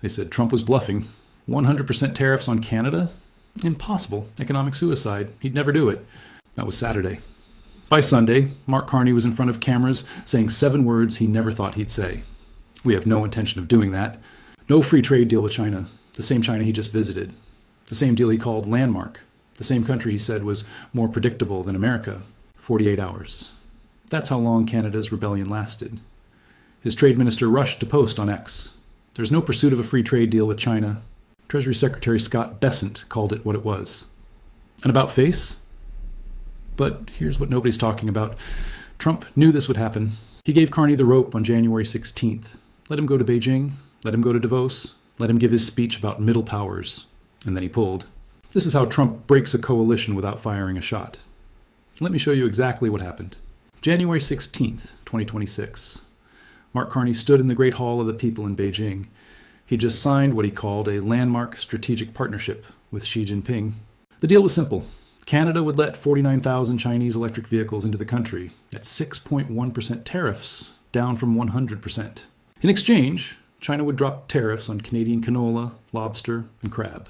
They said Trump was bluffing. 100% tariffs on Canada? Impossible. Economic suicide. He'd never do it. That was Saturday. By Sunday, Mark Carney was in front of cameras saying 7 words he never thought he'd say. We have no intention of doing that. No free trade deal with China. The same China he just visited. The same deal he called landmark. The same country he said was more predictable than America. 48 hours. That's how long Canada's rebellion lasted. His trade minister rushed to post on X. There's no pursuit of a free trade deal with China. Treasury Secretary Scott Bessent called it what it was. And about face? But here's what nobody's talking about. Trump knew this would happen. He gave Carney the rope on January 16th. Let him go to Beijing. Let him go to Davos. Let him give his speech about middle powers. And then he pulled. This is how Trump breaks a coalition without firing a shot. Let me show you exactly what happened. January 16th, 2026. Mark Carney stood in the Great Hall of the People in Beijing. He just signed what he called a landmark strategic partnership with Xi Jinping. The deal was simple. Canada would let 49,000 Chinese electric vehicles into the country at 6.1% tariffs, down from 100%. In exchange, China would drop tariffs on Canadian canola, lobster, and crab.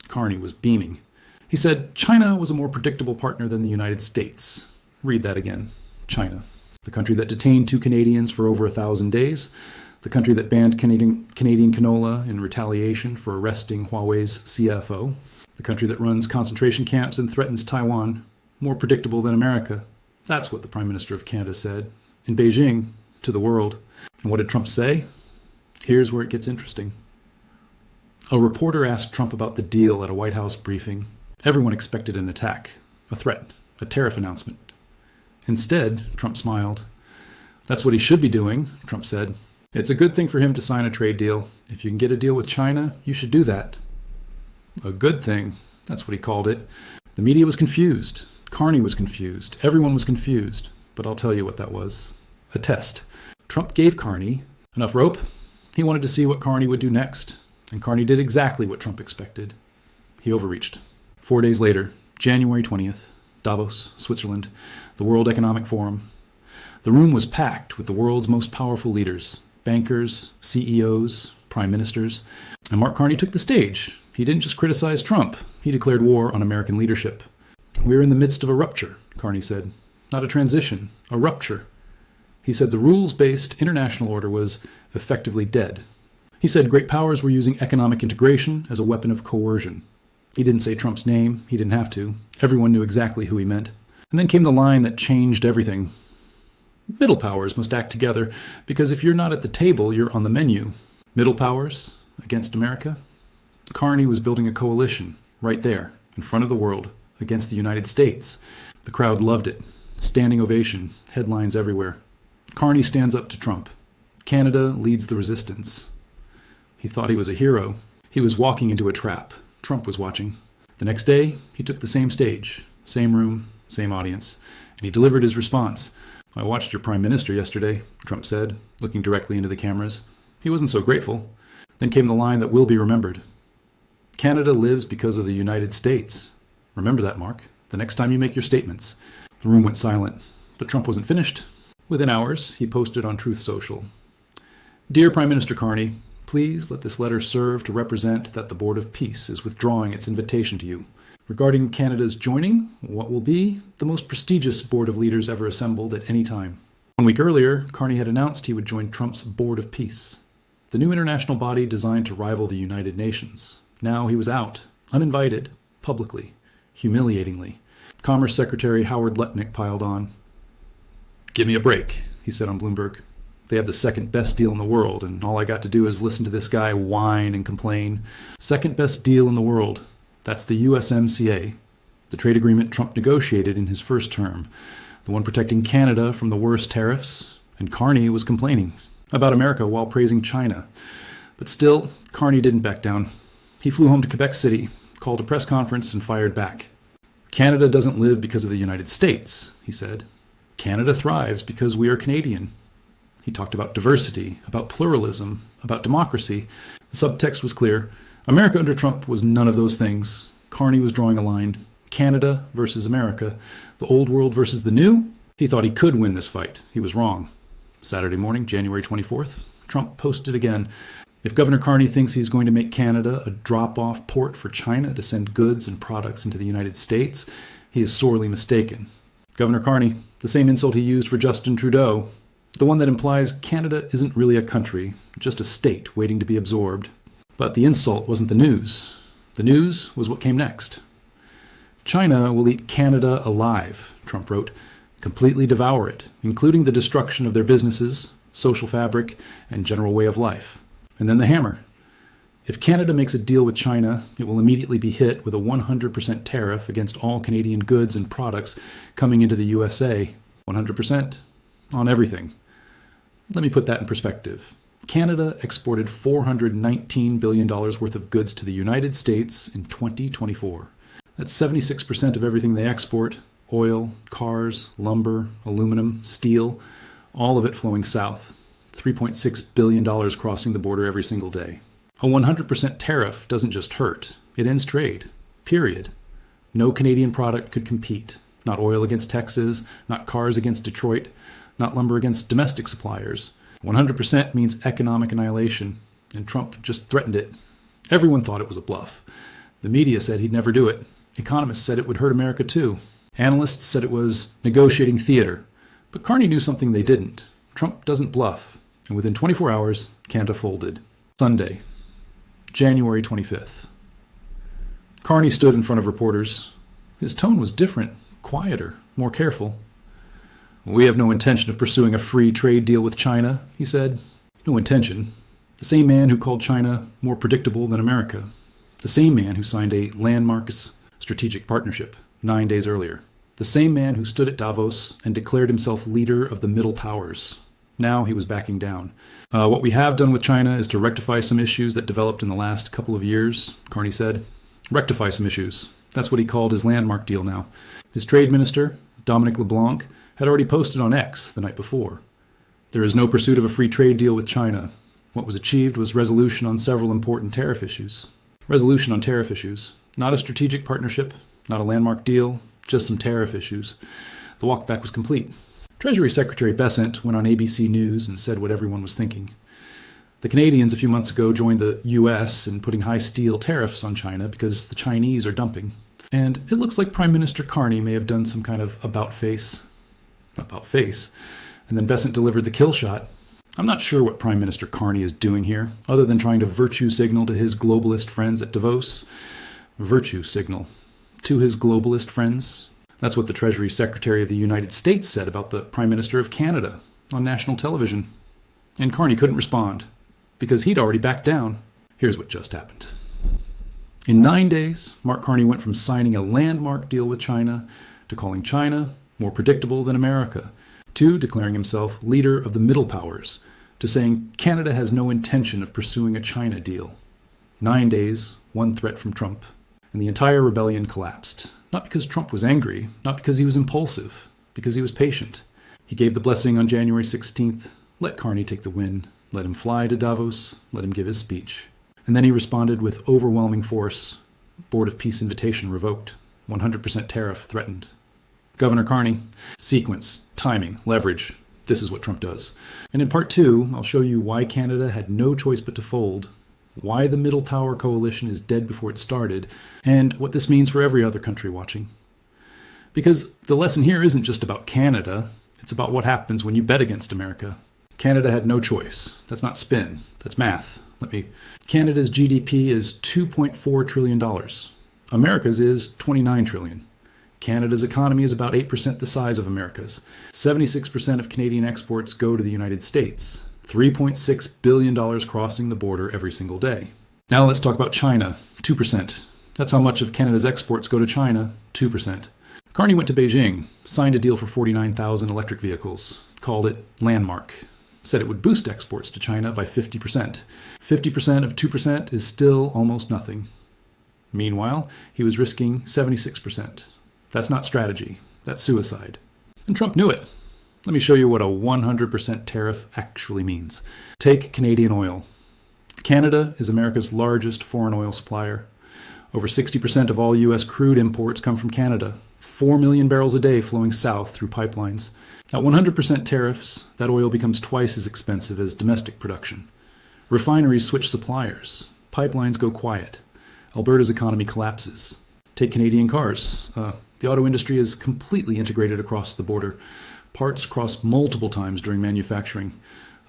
Carney was beaming. He said China was a more predictable partner than the United States. Read that again. China. The country that detained 2 Canadians for over 1,000 days. The country that banned Canadian canola in retaliation for arresting Huawei's CFO. The country that runs concentration camps and threatens Taiwan. More predictable than America. That's what the Prime Minister of Canada said. In Beijing, to the world. And what did Trump say? Here's where it gets interesting. A reporter asked Trump about the deal at a White House briefing. Everyone expected an attack, a threat, a tariff announcement. Instead, Trump smiled. That's what he should be doing, Trump said. It's a good thing for him to sign a trade deal. If you can get a deal with China, you should do that. A good thing, that's what he called it. The media was confused. Carney was confused. Everyone was confused. But I'll tell you what that was. A test. Trump gave Carney enough rope. He wanted to see what Carney would do next. And Carney did exactly what Trump expected. He overreached. 4 days later, January 20th, Davos, Switzerland, the World Economic Forum. The room was packed with the world's most powerful leaders, bankers, CEOs, prime ministers. And Mark Carney took the stage. He didn't just criticize Trump. He declared war on American leadership. We're in the midst of a rupture, Carney said. Not a transition, a rupture. He said the rules-based international order was effectively dead. He said great powers were using economic integration as a weapon of coercion. He didn't say Trump's name. He didn't have to. Everyone knew exactly who he meant. And then came the line that changed everything. Middle powers must act together, because if you're not at the table, you're on the menu. Middle powers against America? Carney was building a coalition, right there, in front of the world, against the United States. The crowd loved it. Standing ovation, headlines everywhere. Carney stands up to Trump. Canada leads the resistance. He thought he was a hero. He was walking into a trap. Trump was watching. The next day, he took the same stage, same room, same audience, and he delivered his response. I watched your prime minister yesterday, Trump said, looking directly into the cameras. He wasn't so grateful. Then came the line that will be remembered. Canada lives because of the United States. Remember that, Mark, the next time you make your statements. The room went silent, but Trump wasn't finished. Within hours, he posted on Truth Social. Dear Prime Minister Carney, please let this letter serve to represent that the Board of Peace is withdrawing its invitation to you. Regarding Canada's joining what will be the most prestigious board of leaders ever assembled at any time. 1 week earlier, Carney had announced he would join Trump's Board of Peace, the new international body designed to rival the United Nations. Now he was out, uninvited, publicly, humiliatingly. Commerce Secretary Howard Lutnick piled on. Give me a break, he said on Bloomberg. They have the second best deal in the world, and all I got to do is listen to this guy whine and complain. Second best deal in the world. That's the USMCA, the trade agreement Trump negotiated in his first term, the one protecting Canada from the worst tariffs, and Carney was complaining about America while praising China. But still, Carney didn't back down. He flew home to Quebec City, called a press conference, and fired back. Canada doesn't live because of the United States, he said. Canada thrives because we are Canadian. He talked about diversity, about pluralism, about democracy. The subtext was clear. America under Trump was none of those things. Carney was drawing a line. Canada versus America. The old world versus the new? He thought he could win this fight. He was wrong. Saturday morning, January 24th, Trump posted again. If Governor Carney thinks he's going to make Canada a drop-off port for China to send goods and products into the United States, he is sorely mistaken. Governor Carney, the same insult he used for Justin Trudeau, the one that implies Canada isn't really a country, just a state waiting to be absorbed. But the insult wasn't the news. The news was what came next. China will eat Canada alive, Trump wrote, completely devour it, including the destruction of their businesses, social fabric, and general way of life. And then the hammer. If Canada makes a deal with China, it will immediately be hit with a 100% tariff against all Canadian goods and products coming into the USA. 100% on everything. Let me put that in perspective. Canada exported $419 billion worth of goods to the United States in 2024. That's 76% of everything they export: oil, cars, lumber, aluminum, steel, all of it flowing south. $3.6 billion crossing the border every single day. A 100% tariff doesn't just hurt, it ends trade. Period. No Canadian product could compete. Not oil against Texas, not cars against Detroit, not lumber against domestic suppliers. 100% means economic annihilation, and Trump just threatened it. Everyone thought it was a bluff. The media said he'd never do it. Economists said it would hurt America too. Analysts said it was negotiating theater. But Carney knew something they didn't. Trump doesn't bluff. And within 24 hours, Canada folded. Sunday, January 25th. Carney stood in front of reporters. His tone was different, quieter, more careful. "We have no intention of pursuing a free trade deal with China," he said. No intention. The same man who called China more predictable than America. The same man who signed a landmark strategic partnership 9 days earlier. The same man who stood at Davos and declared himself leader of the middle powers. Now he was backing down. What we have done with China is to rectify some issues that developed in the last couple of years, Carney said. Rectify some issues. That's what he called his landmark deal now. His trade minister, Dominic LeBlanc, had already posted on X the night before. There is no pursuit of a free trade deal with China. What was achieved was resolution on several important tariff issues. Resolution on tariff issues. Not a strategic partnership, not a landmark deal, just some tariff issues. The walkback was complete. Treasury Secretary Bessent went on ABC News and said what everyone was thinking. The Canadians a few months ago joined the U.S. in putting high steel tariffs on China because the Chinese are dumping. And it looks like Prime Minister Carney may have done some kind of about face. And then Bessent delivered the kill shot. I'm not sure what Prime Minister Carney is doing here, other than trying to virtue signal to his globalist friends at Davos. Virtue signal. To his globalist friends. That's what the Treasury Secretary of the United States said about the Prime Minister of Canada on national television. And Carney couldn't respond, because he'd already backed down. Here's what just happened. In 9 days, Mark Carney went from signing a landmark deal with China to calling China more predictable than America, to declaring himself leader of the middle powers, to saying Canada has no intention of pursuing a China deal. 9 days, one threat from Trump, and the entire rebellion collapsed. Not because Trump was angry, not because he was impulsive, because he was patient. He gave the blessing on January 16th, let Carney take the win, let him fly to Davos, let him give his speech. And then he responded with overwhelming force. Board of Peace invitation revoked. 100% tariff threatened. Governor Carney, sequence, timing, leverage. This is what Trump does. And in part 2, I'll show you why Canada had no choice but to fold, why the middle power coalition is dead before it started, and what this means for every other country watching. Because the lesson here isn't just about Canada, it's about what happens when you bet against America. Canada had no choice. That's not spin, that's math. Canada's GDP is $2.4 trillion. America's is $29 trillion. Canada's economy is about 8% the size of America's. 76% of Canadian exports go to the United States. $3.6 billion crossing the border every single day. Now let's talk about China. 2%. That's how much of Canada's exports go to China. 2%. Carney went to Beijing, signed a deal for 49,000 electric vehicles, called it Landmark, said it would boost exports to China by 50%. 50% of 2% is still almost nothing. Meanwhile, he was risking 76%. That's not strategy. That's suicide. And Trump knew it. Let me show you what a 100% tariff actually means. Take Canadian oil. Canada is America's largest foreign oil supplier. Over 60% of all U.S. crude imports come from Canada. 4 million barrels a day flowing south through pipelines. At 100% tariffs, that oil becomes twice as expensive as domestic production. Refineries switch suppliers. Pipelines go quiet. Alberta's economy collapses. Take Canadian cars. The auto industry is completely integrated across the border. Parts cross multiple times during manufacturing.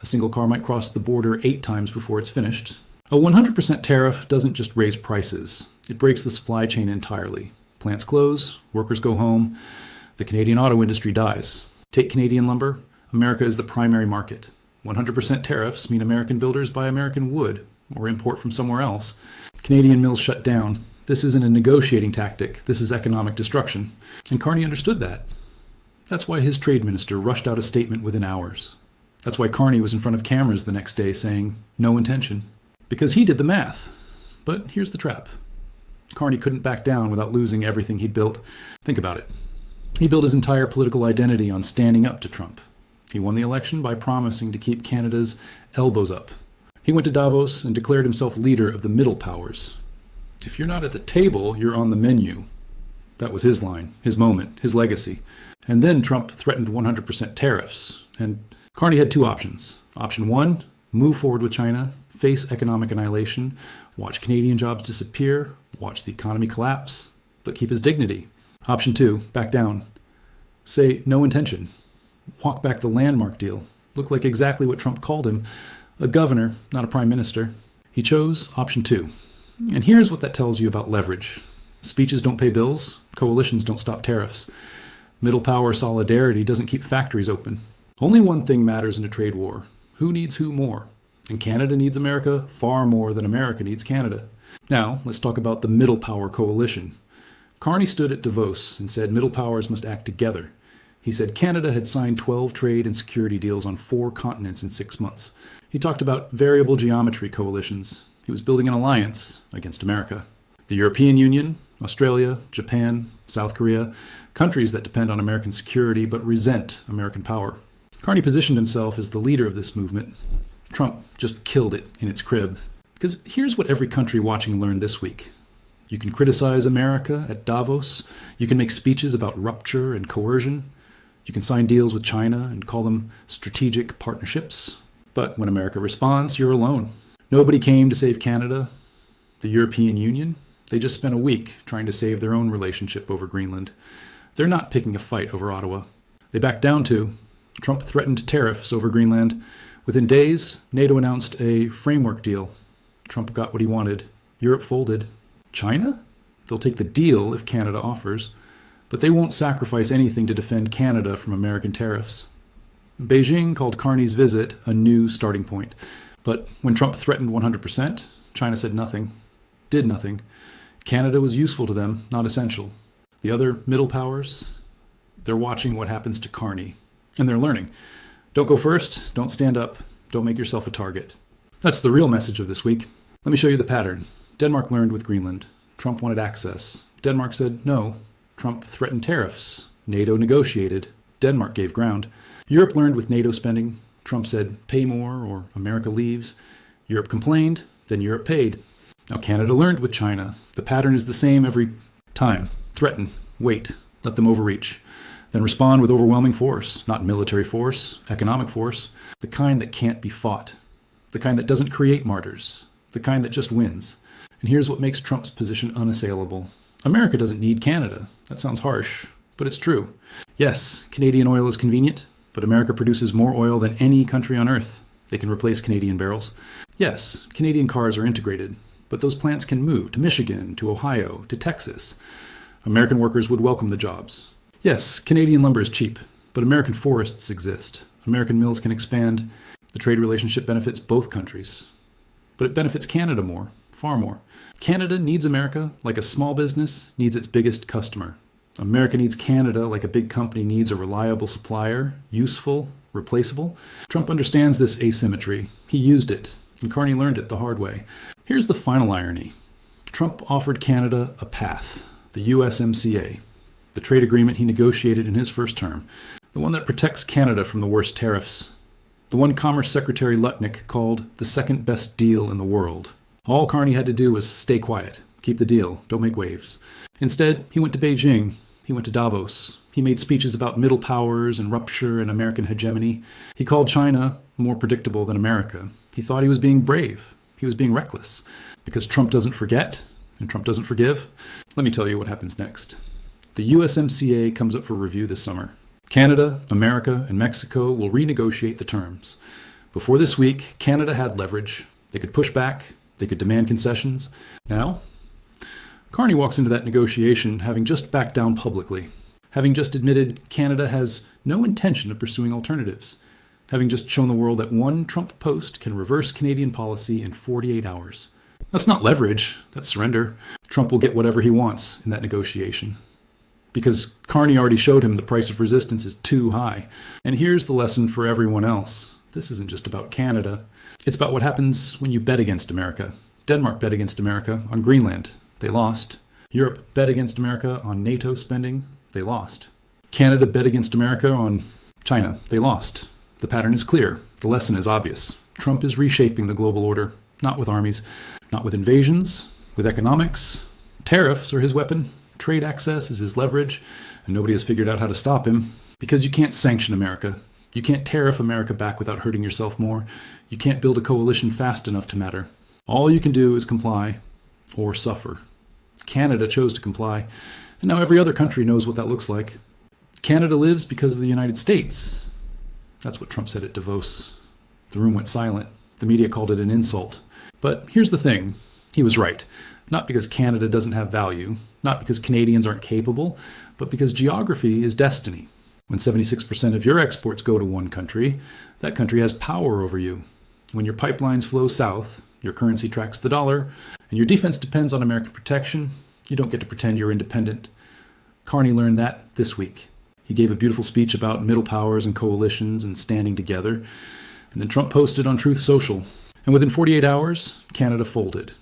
A single car might cross the border 8 times before it's finished. A 100% tariff doesn't just raise prices. It breaks the supply chain entirely. Plants close, workers go home, the Canadian auto industry dies. Take Canadian lumber. America is the primary market. 100% tariffs mean American builders buy American wood or import from somewhere else. Canadian mills shut down. This isn't a negotiating tactic. This is economic destruction. And Carney understood that. That's why his trade minister rushed out a statement within hours. That's why Carney was in front of cameras the next day saying, no intention. Because he did the math. But here's the trap. Carney couldn't back down without losing everything he'd built. Think about it. He built his entire political identity on standing up to Trump. He won the election by promising to keep Canada's elbows up. He went to Davos and declared himself leader of the middle powers. If you're not at the table, you're on the menu. That was his line, his moment, his legacy. And then Trump threatened 100% tariffs. And Carney had 2 options. Option 1, move forward with China, face economic annihilation, watch Canadian jobs disappear, watch the economy collapse, but keep his dignity. Option 2, back down. Say no intention. Walk back the landmark deal. Look like exactly what Trump called him, a governor, not a prime minister. He chose option 2. And here's what that tells you about leverage. Speeches don't pay bills. Coalitions don't stop tariffs. Middle power solidarity doesn't keep factories open. Only one thing matters in a trade war. Who needs who more? And Canada needs America far more than America needs Canada. Now, let's talk about the middle power coalition. Carney stood at Davos and said middle powers must act together. He said Canada had signed 12 trade and security deals on 4 continents in 6 months. He talked about variable geometry coalitions. He was building an alliance against America. The European Union, Australia, Japan, South Korea, countries that depend on American security but resent American power. Carney positioned himself as the leader of this movement. Trump just killed it in its crib. Because here's what every country watching learned this week. You can criticize America at Davos. You can make speeches about rupture and coercion. You can sign deals with China and call them strategic partnerships. But when America responds, you're alone. Nobody came to save Canada. The European Union, they just spent a week trying to save their own relationship over Greenland. They're not picking a fight over Ottawa. They backed down too. Trump threatened tariffs over Greenland. Within days, NATO announced a framework deal. Trump got what he wanted. Europe folded. China? They'll take the deal if Canada offers, but they won't sacrifice anything to defend Canada from American tariffs. Beijing called Carney's visit a new starting point. But when Trump threatened 100%, China said nothing, did nothing. Canada was useful to them, not essential. The other middle powers, they're watching what happens to Carney, and they're learning. Don't go first, don't stand up, don't make yourself a target. That's the real message of this week. Let me show you the pattern. Denmark learned with Greenland. Trump wanted access. Denmark said no. Trump threatened tariffs. NATO negotiated. Denmark gave ground. Europe learned with NATO spending. Trump said pay more or America leaves. Europe complained, then Europe paid. Now Canada learned with China. The pattern is the same every time. Threaten, wait, let them overreach. Then respond with overwhelming force, not military force, economic force, the kind that can't be fought, the kind that doesn't create martyrs, the kind that just wins. And here's what makes Trump's position unassailable. America doesn't need Canada. That sounds harsh, but it's true. Yes, Canadian oil is convenient, but America produces more oil than any country on earth. They can replace Canadian barrels. Yes, Canadian cars are integrated, but those plants can move to Michigan, to Ohio, to Texas. American workers would welcome the jobs. Yes, Canadian lumber is cheap, but American forests exist. American mills can expand. The trade relationship benefits both countries. But it benefits Canada more, far more. Canada needs America like a small business needs its biggest customer. America needs Canada like a big company needs a reliable supplier, useful, replaceable. Trump understands this asymmetry. He used it, and Carney learned it the hard way. Here's the final irony. Trump offered Canada a path, the USMCA, the trade agreement he negotiated in his first term, the one that protects Canada from the worst tariffs, the one Commerce Secretary Lutnick called the second best deal in the world. All Carney had to do was stay quiet, keep the deal, don't make waves. Instead, he went to Beijing, he went to Davos, he made speeches about middle powers and rupture and American hegemony. He called China more predictable than America. He thought he was being brave. He was being reckless. Because Trump doesn't forget, and Trump doesn't forgive. Let me tell you what happens next. The USMCA comes up for review this summer. Canada, America, and Mexico will renegotiate the terms. Before this week, Canada had leverage. They could push back. They could demand concessions. Now, Carney walks into that negotiation having just backed down publicly, having just admitted Canada has no intention of pursuing alternatives, having just shown the world that one Trump post can reverse Canadian policy in 48 hours. That's not leverage, that's surrender. Trump will get whatever he wants in that negotiation. Because Carney already showed him the price of resistance is too high. And here's the lesson for everyone else. This isn't just about Canada. It's about what happens when you bet against America. Denmark bet against America on Greenland. They lost. Europe bet against America on NATO spending. They lost. Canada bet against America on China. They lost. The pattern is clear. The lesson is obvious. Trump is reshaping the global order, not with armies, not with invasions, with economics. Tariffs are his weapon. Trade access is his leverage, and nobody has figured out how to stop him. Because you can't sanction America. You can't tariff America back without hurting yourself more. You can't build a coalition fast enough to matter. All you can do is comply or suffer. Canada chose to comply, and now every other country knows what that looks like. Canada lives because of the United States. That's what Trump said at Davos. The room went silent. The media called it an insult. But here's the thing. He was right. Not because Canada doesn't have value, not because Canadians aren't capable, but because geography is destiny. When 76% of your exports go to one country, that country has power over you. When your pipelines flow south, your currency tracks the dollar, and your defense depends on American protection, you don't get to pretend you're independent. Carney learned that this week. He gave a beautiful speech about middle powers and coalitions and standing together, and then Trump posted on Truth Social. And within 48 hours, Canada folded.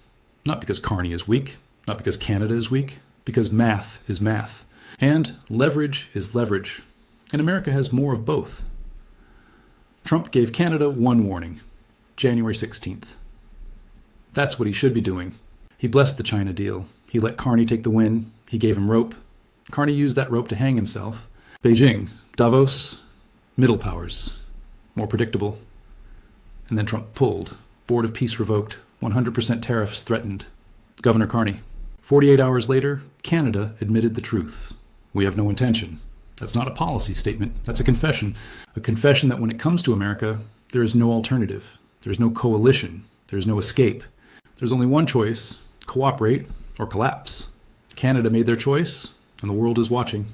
Not because Carney is weak, not because Canada is weak, because math is math. And leverage is leverage. And America has more of both. Trump gave Canada one warning, January 16th. That's what he should be doing. He blessed the China deal. He let Carney take the win. He gave him rope. Carney used that rope to hang himself. Beijing, Davos, middle powers, more predictable. And then Trump pulled. Board of Peace revoked. 100% tariffs threatened. Governor Carney. 48 hours later, Canada admitted the truth. We have no intention. That's not a policy statement. That's a confession. A confession that when it comes to America, there is no alternative. There's no coalition. There's no escape. There's only one choice: cooperate or collapse. Canada made their choice, and the world is watching.